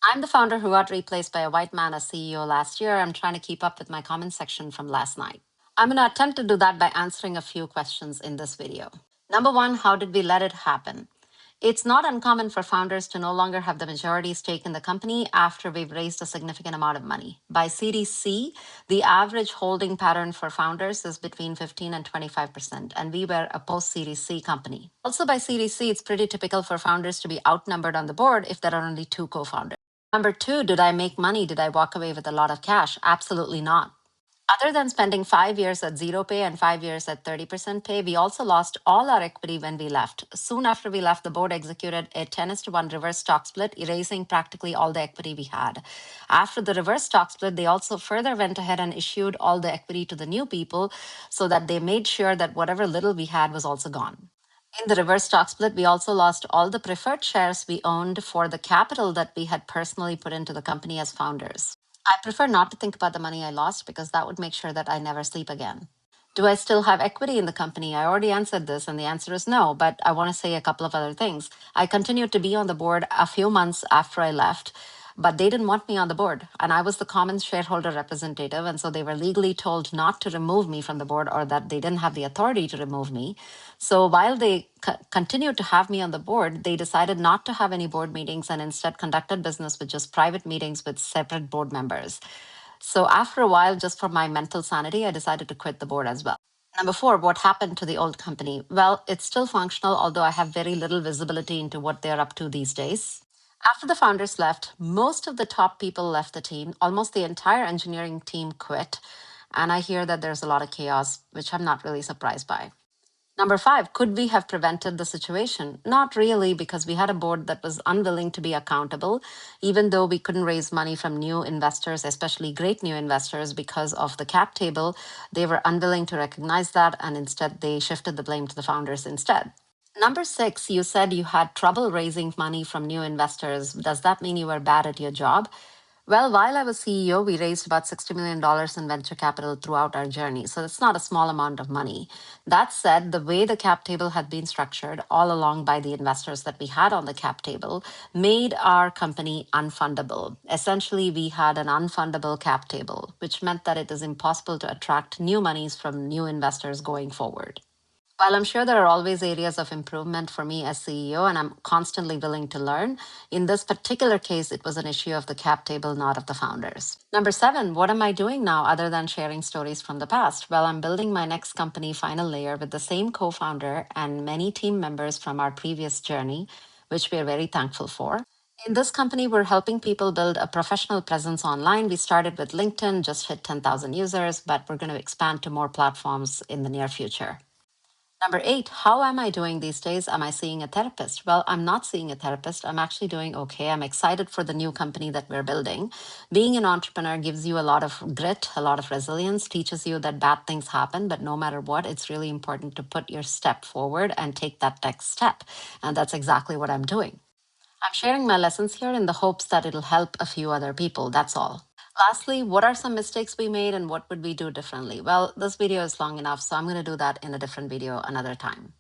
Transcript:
I'm the founder who got replaced by a white man as CEO last year. I'm trying to keep up with my comment section from last night. I'm going to attempt to do that by answering a few questions in this video. Number one, how did we let it happen? It's not uncommon for founders to no longer have the majority stake in the company after we've raised a significant amount of money. By Series C, the average holding pattern for founders is between 15 and 25%, and we were a post Series C company. Also, by Series C, it's pretty typical for founders to be outnumbered on the board if there are only two co founders. Number two, did I make money? Did I walk away with a lot of cash? Absolutely not. Other than spending 5 years at zero pay and 5 years at 30% pay, we also lost all our equity when we left. Soon after we left, the board executed a 10:1 reverse stock split, erasing practically all the equity we had. After the reverse stock split, they also further went ahead and issued all the equity to the new people so that they made sure that whatever little we had was also gone. In the reverse stock split, we also lost all the preferred shares we owned for the capital that we had personally put into the company as founders. I prefer not to think about the money I lost because that would make sure that I never sleep again. Do I still have equity in the company? I already answered this, and the answer is no, but I want to say a couple of other things. I continued to be on the board a few months after I left, but they didn't want me on the board, and I was the common shareholder representative, and so they were legally told not to remove me from the board or that they didn't have the authority to remove me. So while they continued to have me on the board, they decided not to have any board meetings and instead conducted business with just private meetings with separate board members. So after a while, just for my mental sanity, I decided to quit the board as well. Number four, what happened to the old company? Well, it's still functional, although I have very little visibility into what they're up to these days. After the founders left, most of the top people left the team. Almost the entire engineering team quit. And I hear that there's a lot of chaos, which I'm not really surprised by. Number five, could we have prevented the situation? Not really, because we had a board that was unwilling to be accountable, even though we couldn't raise money from new investors, especially great new investors, because of the cap table. They were unwilling to recognize that, and instead they shifted the blame to the founders instead. Number six, you said you had trouble raising money from new investors. Does that mean you were bad at your job? Well, while I was CEO, we raised about $60 million in venture capital throughout our journey. So it's not a small amount of money. That said, the way the cap table had been structured all along by the investors that we had on the cap table made our company unfundable. Essentially, we had an unfundable cap table, which meant that it is impossible to attract new monies from new investors going forward. While I'm sure there are always areas of improvement for me as CEO, and I'm constantly willing to learn, in this particular case, it was an issue of the cap table, not of the founders. Number seven, what am I doing now other than sharing stories from the past? Well, I'm building my next company, Final Layer, with the same co founder and many team members from our previous journey, which we are very thankful for. In this company, we're helping people build a professional presence online. We started with LinkedIn, just hit 10,000 users, but we're going to expand to more platforms in the near future. Number eight, how am I doing these days? Am I seeing a therapist? Well, I'm not seeing a therapist. I'm actually doing okay. I'm excited for the new company that we're building. Being an entrepreneur gives you a lot of grit, a lot of resilience, teaches you that bad things happen, but no matter what, it's really important to put your step forward and take that next step. And that's exactly what I'm doing. I'm sharing my lessons here in the hopes that it'll help a few other people. That's all. Lastly, what are some mistakes we made and what would we do differently? Well, this video is long enough, so I'm going to do that in a different video another time.